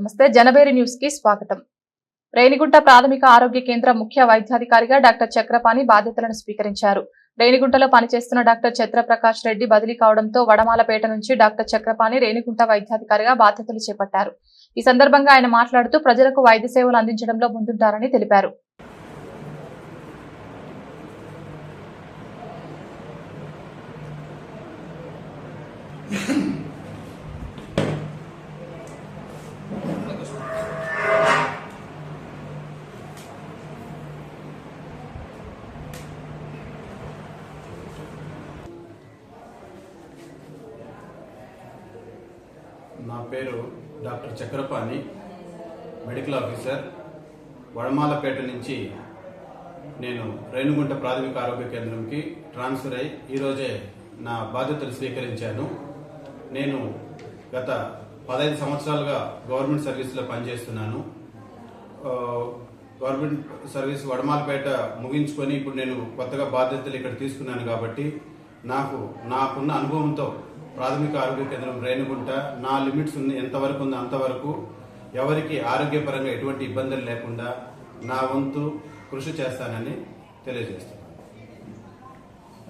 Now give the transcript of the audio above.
నమస్తే జనబేరి న్యూస్ కి స్వాగతం. రేణిగుంట ప్రాథమిక ఆరోగ్య కేంద్ర ముఖ్య వైద్యాధికారిగా డాక్టర్ చక్రపాణి బాధ్యతలను స్వీకరించారు. రేణిగుంటలో పనిచేస్తున్న డాక్టర్ చంద్రప్రకాష్ రెడ్డి బదిలీ కావడంతో వడమాలపేట నుంచి డాక్టర్ చక్రపాణి రేణిగుంట వైద్యాధికారిగా బాధ్యతలు చేపట్టారు. ఈ సందర్భంగా ఆయన మాట్లాడుతూ ప్రజలకు వైద్య సేవలు అందించడంలో ముందుంటారని తెలిపారు. నా పేరు doctor Chakrapani, medical officer. Vadamalapeta నుంచి నేను రేణిగుంట ప్రాథమిక ఆరోగ్య కేంద్రంకి ట్రాన్స్ఫర్ అయ్యి ఈరోజే నా బాధ్యతలు స్వీకరించాను. నేను గత 15 సంవత్సరాలుగా గవర్నమెంట్ సర్వీస్లో పనిచేస్తున్నాను. గవర్నమెంట్ సర్వీస్ వడమాలపేట ముగించుకొని ఇప్పుడు నేను కొత్తగా బాధ్యతలు ఇక్కడ తీసుకున్నాను కాబట్టి నాకున్న అనుభవంతో ప్రాథమిక ఆరోగ్య కేంద్రం రేణిగుంట నా లిమిట్స్ ఎంతవరకు ఉందో అంతవరకు ఎవరికి ఆరోగ్యపరంగా ఎటువంటి ఇబ్బందులు లేకుండా నా వంతు కృషి చేస్తానని తెలియజేస్తాను.